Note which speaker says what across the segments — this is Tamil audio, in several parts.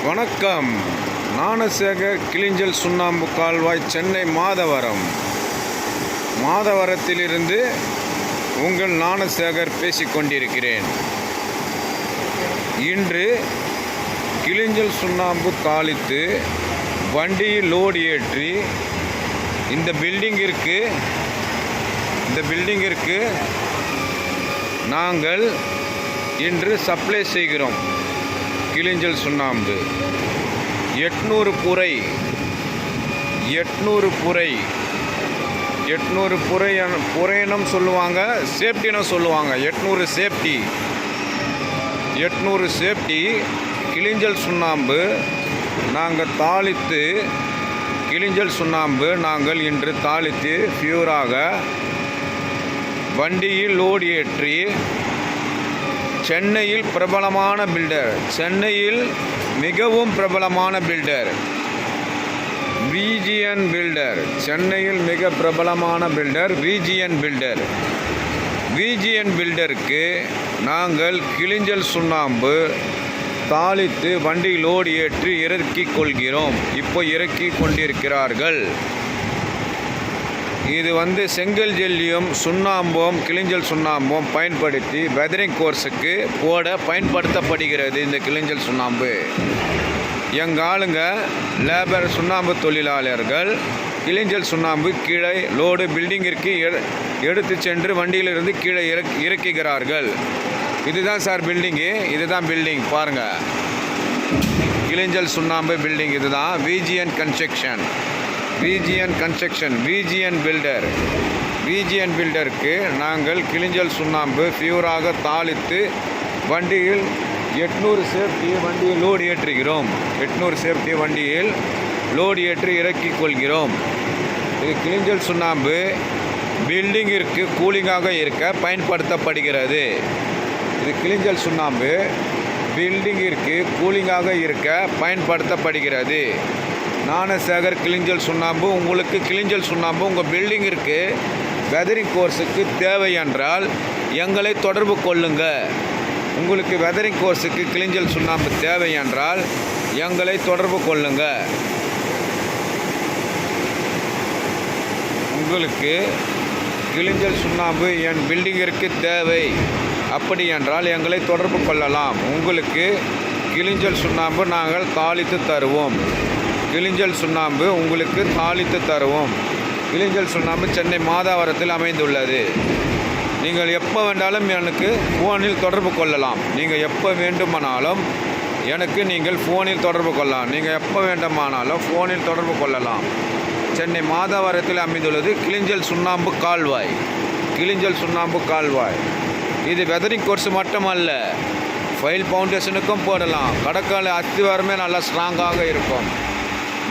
Speaker 1: வணக்கம். ஞானசேகர் கிளிஞ்சல் சுண்ணாம்பு கால்வாய், சென்னை மாதவரத்திலிருந்து உங்கள் ஞானசேகர் பேசிக்கொண்டிருக்கிறேன். இன்று கிளிஞ்சல் சுண்ணாம்பு தாளித்து வண்டியில் லோடு ஏற்றி இந்த பில்டிங்கிற்கு நாங்கள் இன்று சப்ளை செய்கிறோம். கிளிஞ்சல் சுண்ணாம்பு 800 புரையினம் சொல்லுவாங்க, சேஃப்டினும் சொல்லுவாங்க. 800 சேஃப்டி கிளிஞ்சல் சுண்ணாம்பு நாங்கள் இன்று தாளித்து பியூராக வண்டியில் லோடு ஏற்றி சென்னையில் மிகவும் பிரபலமான பில்டர் விஜிஎன் பில்டர். சென்னையில் மிக பிரபலமான பில்டர் விஜிஎன் பில்டருக்கு நாங்கள் கிளிஞ்சல் சுண்ணாம்பு தாளித்து வண்டி லோடு ஏற்றி இறக்கிக் கொள்கிறோம். இப்போ இறக்கி கொண்டிருக்கிறார்கள். இது செங்கல் ஜல்லியும் சுண்ணாம்பும் கிளிஞ்சல் சுண்ணாம்பும் பயன்படுத்தி வெதரிங் கோர்ஸுக்கு போட பயன்படுத்தப்படுகிறது. இந்த கிளிஞ்சல் சுண்ணாம்பு எங்கள் ஆளுங்க லேபர் சுண்ணாம்பு தொழிலாளர்கள் கிளிஞ்சல் சுண்ணாம்பு கீழே லோடு பில்டிங்கிற்கு எடுத்து சென்று வண்டியிலிருந்து கீழே இறக்குகிறார்கள். இதுதான் சார் பில்டிங்கு. இதுதான் பில்டிங் பாருங்கள். கிளிஞ்சல் சுண்ணாம்பு பில்டிங் இதுதான். விஜிஎன் கன்ஸ்ட்ரக்ஷன் விஜிஎன் பில்டருக்கு நாங்கள் கிளிஞ்சல் சுண்ணாம்பு பியூராக தாளித்து வண்டியில் 800 சேஃப்டி வண்டியில் லோடு ஏற்றுகிறோம். 800 சேஃப்டி வண்டியில் லோடு ஏற்றி இறக்கிக் கொள்கிறோம். இது கிளிஞ்சல் சுண்ணாம்பு பில்டிங்கிற்கு கூலிங்காக இருக்க பயன்படுத்தப்படுகிறது. இது கிளிஞ்சல் சுண்ணாம்பு பில்டிங்கிற்கு கூலிங்காக இருக்க பயன்படுத்தப்படுகிறது. ஞானசேகர் கிளிஞ்சல் சுண்ணாம்பு. உங்களுக்கு கிளிஞ்சல் சுண்ணாம்பு உங்கள் பில்டிங்கிற்கு வெதரிங் கோர்ஸுக்கு தேவை என்றால் எங்களை தொடர்பு கொள்ளுங்க. உங்களுக்கு வெதரிங் கோர்ஸுக்கு கிளிஞ்சல் சுண்ணாம்பு தேவை என்றால் எங்களை தொடர்பு கொள்ளுங்க. உங்களுக்கு கிளிஞ்சல் சுண்ணாம்பு என் பில்டிங்கிற்கு தேவை அப்படி என்றால் எங்களை தொடர்பு கொள்ளலாம். உங்களுக்கு கிளிஞ்சல் சுண்ணாம்பு நாங்கள் தாளித்து தருவோம். கிளிஞ்சல் சுண்ணாம்பு உங்களுக்கு தாளித்து தருவோம். கிளிஞ்சல் சுண்ணாம்பு சென்னை மாதவரத்தில் அமைந்துள்ளது. நீங்கள் எப்போ வேண்டாலும் எனக்கு ஃபோனில் தொடர்பு கொள்ளலாம். நீங்கள் எப்போ வேண்டுமானாலும் எனக்கு நீங்கள் ஃபோனில் தொடர்பு கொள்ளலாம். நீங்கள் எப்போ வேண்டுமானாலும் ஃபோனில் தொடர்பு கொள்ளலாம். சென்னை மாதவரத்தில் அமைந்துள்ளது கிளிஞ்சல் சுண்ணாம்பு கால்வாய். இது வெதரிங் கோர்ஸ் மட்டுமல்ல, ஃபைல் ஃபவுண்டேஷனுக்கும் போடலாம். கடற்கால அஸ்திவாரமே நல்லா ஸ்ட்ராங்காக இருக்கும்.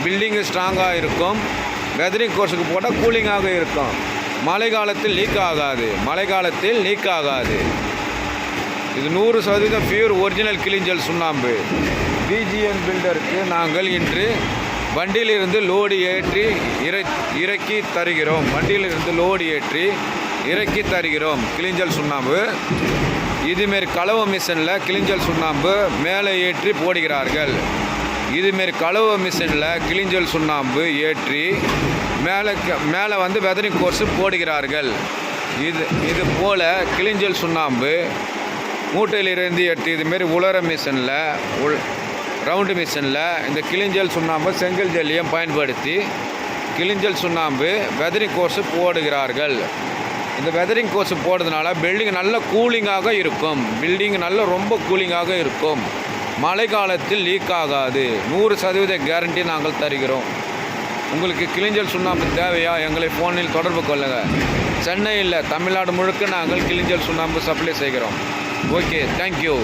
Speaker 1: பில்டிங்கு ஸ்ட்ராங்காக இருக்கும். வெதரிங் கோர்ஸுக்கு போட்டால் கூலிங்காக இருக்கும். மழை காலத்தில் லீக் ஆகாது. இது 100% பியூர் ஒரிஜினல் கிளிஞ்சல் சுண்ணாம்பு. விஜிஎன் பில்டருக்கு நாங்கள் இன்று வண்டியிலிருந்து லோடு ஏற்றி இறக்கி தருகிறோம். கிளிஞ்சல் சுண்ணாம்பு இதுமாரி களவு மிஷினில் கிளிஞ்சல் சுண்ணாம்பு மேலே ஏற்றி போடுகிறார்கள். இதுமாரி களவு மிஷினில் கிளிஞ்சல் சுண்ணாம்பு ஏற்றி மேலே வெதரிங் கோர்ஸு போடுகிறார்கள். இது போல் கிளிஞ்சல் சுண்ணாம்பு மூட்டையிலிருந்து ஏற்றி இதுமாரி உலர மிஷினில் ரவுண்டு மிஷினில் இந்த கிளிஞ்சல் சுண்ணாம்பு செங்கல் ஜல்லியம் பயன்படுத்தி கிளிஞ்சல் சுண்ணாம்பு வெதரிங் கோர்ஸு போடுகிறார்கள். இந்த வெதரிங் கோர்ஸ் போடுறதுனால பில்டிங் நல்ல கூலிங்காக இருக்கும். ரொம்ப கூலிங்காக இருக்கும். மழை காலத்தில் லீக் ஆகாது. 100% கேரண்டி நாங்கள் தருகிறோம். உங்களுக்கு கிளிஞ்சல் சுண்ணாம்பு தேவையா? எங்களை ஃபோனில் தொடர்பு கொள்ளுங்கள். சென்னையில் தமிழ்நாடு முழுக்க நாங்கள் கிளிஞ்சல் சுண்ணாம்பு சப்ளை செய்கிறோம். Okay, thank you.